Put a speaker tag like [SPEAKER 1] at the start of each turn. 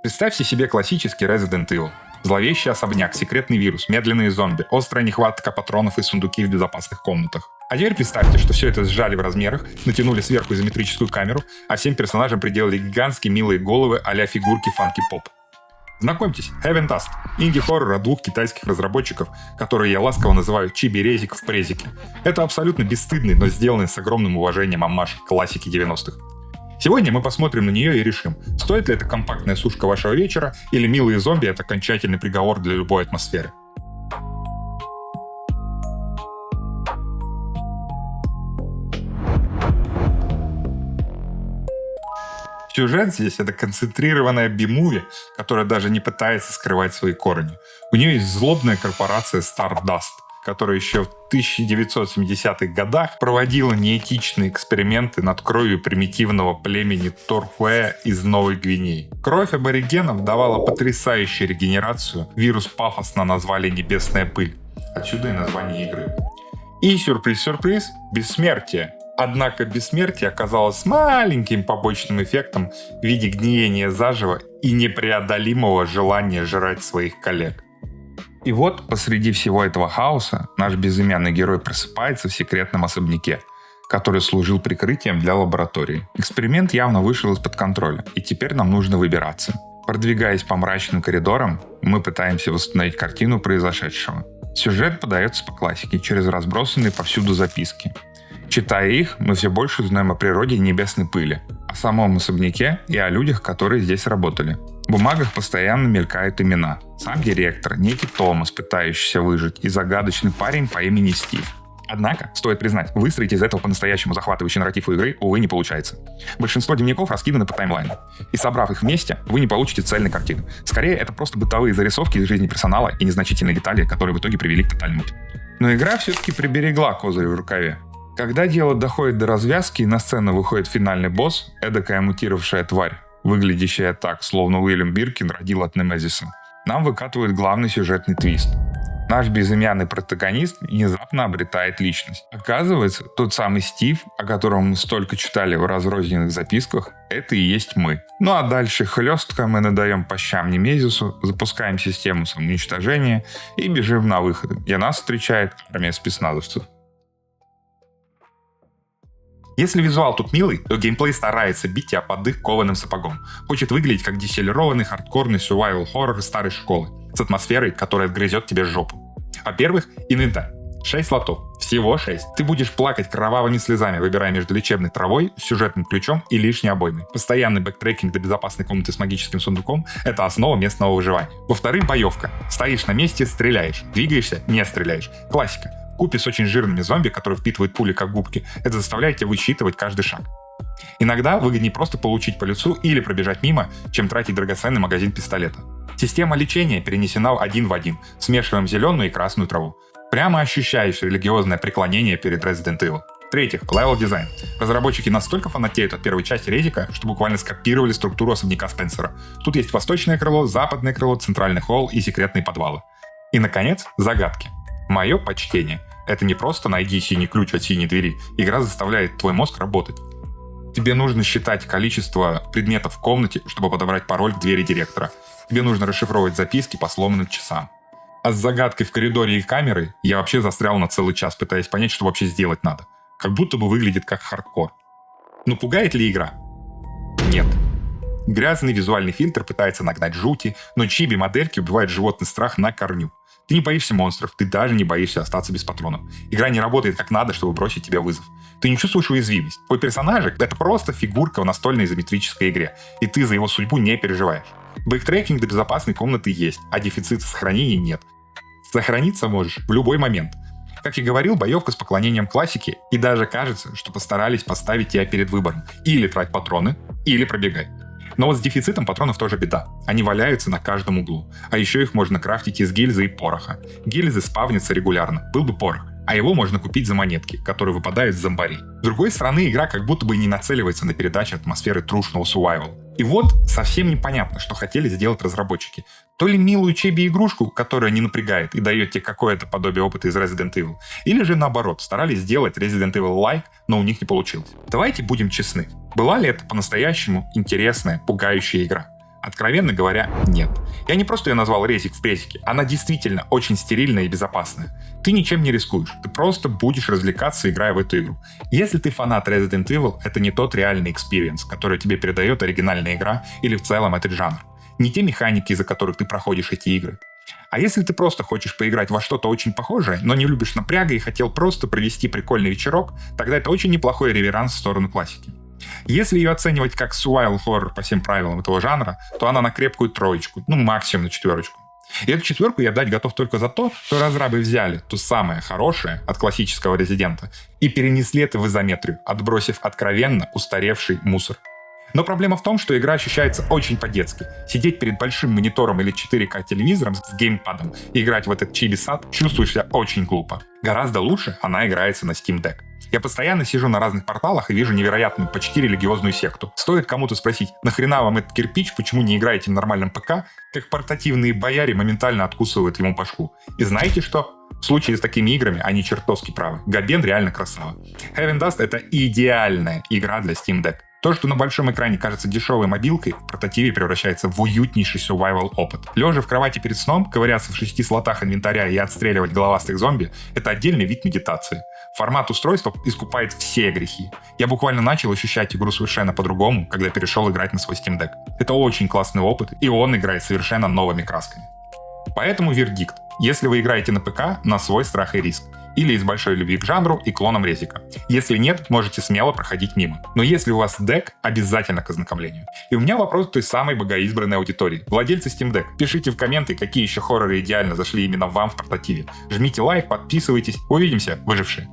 [SPEAKER 1] Представьте себе классический Resident Evil. Зловещий особняк, секретный вирус, медленные зомби, острая нехватка патронов и сундуки в безопасных комнатах. А теперь представьте, что все это сжали в размерах, натянули сверху изометрическую камеру, а всем персонажам приделали гигантские милые головы а-ля фигурки Funky Pop. Знакомьтесь, Heaven Dust — инди-хоррор от двух китайских разработчиков, которые я ласково называю чиби-резик в презике. Это абсолютно бесстыдный, но сделанный с огромным уважением оммаж классики 90-х. Сегодня мы посмотрим на нее и решим, стоит ли это компактная сушка вашего вечера, или милые зомби — это окончательный приговор для любой атмосферы. Сюжет здесь — это концентрированная би-муви, которая даже не пытается скрывать свои корни. У нее есть злобная корпорация Stardust, которая еще в 1970-х годах проводила неэтичные эксперименты над кровью примитивного племени Торкуэ из Новой Гвинеи. Кровь аборигенов давала потрясающую регенерацию, вирус пафосно назвали «Небесная пыль». Отсюда и название игры. И сюрприз-сюрприз — бессмертие. Однако бессмертие оказалось маленьким побочным эффектом в виде гниения заживо и непреодолимого желания жрать своих коллег. И вот посреди всего этого хаоса наш безымянный герой просыпается в секретном особняке, который служил прикрытием для лаборатории. Эксперимент явно вышел из-под контроля, и теперь нам нужно выбираться. Продвигаясь по мрачным коридорам, мы пытаемся восстановить картину произошедшего. Сюжет подается по классике через разбросанные повсюду записки. Читая их, мы все больше узнаем о природе и небесной пыли, о самом особняке и о людях, которые здесь работали. В бумагах постоянно мелькают имена. Сам директор, некий Томас, пытающийся выжить, и загадочный парень по имени Стив. Однако, стоит признать, выстроить из этого по-настоящему захватывающий нарратив у игры, увы, не получается. Большинство дневников раскиданы по таймлайну. И собрав их вместе, вы не получите цельной картины. Скорее, это просто бытовые зарисовки из жизни персонала и незначительные детали, которые в итоге привели к тотальному. Но игра все-таки приберегла козырь в рукаве. Когда дело доходит до развязки и на сцену выходит финальный босс, эдакая мутировавшая тварь, выглядящая так, словно Уильям Биркин родил от Немезиса, нам выкатывают главный сюжетный твист. Наш безымянный протагонист внезапно обретает личность. Оказывается, тот самый Стив, о котором мы столько читали в разрозненных записках, это и есть мы. Ну а дальше хлестко мы надаем по щам Немезису, запускаем систему самоуничтожения и бежим на выход, где нас встречает армия спецназовцев. Если визуал тут милый, то геймплей старается бить тебя под их кованым сапогом. Хочет выглядеть как деселированный хардкорный survival хоррор старой школы, с атмосферой, которая отгрызет тебе жопу. Во-первых, инвентарь. 6 слотов. Всего 6. Ты будешь плакать кровавыми слезами, выбирая между лечебной травой, сюжетным ключом и лишней обоймой. Постоянный бэктрекинг до безопасной комнаты с магическим сундуком — это основа местного выживания. Во-вторых, боевка. Стоишь на месте — стреляешь. Двигаешься — не стреляешь. Классика. Вкупе с очень жирными зомби, которые впитывают пули как губки, это заставляет тебя высчитывать каждый шаг. Иногда выгоднее просто получить по лицу или пробежать мимо, чем тратить драгоценный магазин пистолета. Система лечения перенесена один в один, смешиваем зеленую и красную траву. Прямо ощущаешь религиозное преклонение перед Resident Evil. В-третьих, левел дизайн. Разработчики настолько фанатеют от первой части Резика, что буквально скопировали структуру особняка Спенсера. Тут есть восточное крыло, западное крыло, центральный холл и секретные подвалы. И, наконец, загадки. Мое почтение. Это не просто найди синий ключ от синей двери. Игра заставляет твой мозг работать. Тебе нужно считать количество предметов в комнате, чтобы подобрать пароль к двери директора. Тебе нужно расшифровывать записки по сломанным часам. А с загадкой в коридоре и камерой я вообще застрял на целый час, пытаясь понять, что вообще сделать надо. Как будто бы выглядит как хардкор. Но пугает ли игра? Нет. Грязный визуальный фильтр пытается нагнать жути, но чиби-модельки убивают животный страх на корню. Ты не боишься монстров, ты даже не боишься остаться без патронов. Игра не работает как надо, чтобы бросить тебе вызов. Ты не чувствуешь уязвимость. Твой персонажик — это просто фигурка в настольной изометрической игре, и ты за его судьбу не переживаешь. Бэктрекинг до безопасной комнаты есть, а дефицита сохранения нет. Сохраниться можешь в любой момент. Как я говорил, боевка с поклонением классики, и даже кажется, что постарались поставить тебя перед выбором. Или трать патроны, или пробегай. Но вот с дефицитом патронов тоже беда. Они валяются на каждом углу. А еще их можно крафтить из гильзы и пороха. Гильзы спавнятся регулярно. Был бы порох. А его можно купить за монетки, которые выпадают с зомбарей. С другой стороны, игра как будто бы и не нацеливается на передачу атмосферы трушного survival. И вот совсем непонятно, что хотели сделать разработчики. То ли милую чиби-игрушку, которая не напрягает и дает тебе какое-то подобие опыта из Resident Evil, или же наоборот, старались сделать Resident Evil-like, но у них не получилось. Давайте будем честны. Была ли это по-настоящему интересная, пугающая игра? Откровенно говоря, нет. Я не просто ее назвал резик в презике, она действительно очень стерильная и безопасная. Ты ничем не рискуешь, ты просто будешь развлекаться, играя в эту игру. Если ты фанат Resident Evil, это не тот реальный экспириенс, который тебе передает оригинальная игра или в целом этот жанр. Не те механики, из-за которых ты проходишь эти игры. А если ты просто хочешь поиграть во что-то очень похожее, но не любишь напряга и хотел просто провести прикольный вечерок, тогда это очень неплохой реверанс в сторону классики. Если ее оценивать как survival horror по всем правилам этого жанра, то она на крепкую 3, максимум на 4. И эту 4 я дать готов только за то, что разрабы взяли то самое хорошее от классического Резидента и перенесли это в изометрию, отбросив откровенно устаревший мусор. Но проблема в том, что игра ощущается очень по-детски. Сидеть перед большим монитором или 4К телевизором с геймпадом и играть в этот чили-сад чувствуешь себя очень глупо. Гораздо лучше она играется на Steam Deck. Я постоянно сижу на разных порталах и вижу невероятную, почти религиозную секту. Стоит кому-то спросить, нахрена вам этот кирпич, почему не играете на нормальном ПК, как портативные бояре моментально откусывают ему башку. И знаете что? В случае с такими играми они чертовски правы. Габен реально красава. Heaven Dust — это идеальная игра для Steam Deck. То, что на большом экране кажется дешевой мобилкой, в портативе превращается в уютнейший survival опыт. Лежа в кровати перед сном, ковыряться в 6 слотах инвентаря и отстреливать головастых зомби — это отдельный вид медитации. Формат устройства искупает все грехи. Я буквально начал ощущать игру совершенно по-другому, когда перешел играть на свой Steam Deck. Это очень классный опыт, и он играет совершенно новыми красками. Поэтому вердикт. Если вы играете на ПК, на свой страх и риск. Или из большой любви к жанру и клонам резика. Если нет, можете смело проходить мимо. Но если у вас дек, обязательно к ознакомлению. И у меня вопрос к той самой богоизбранной аудитории. Владельцы Steam Deck, пишите в комменты, какие еще хорроры идеально зашли именно вам в портативе. Жмите лайк, подписывайтесь. Увидимся, выжившие!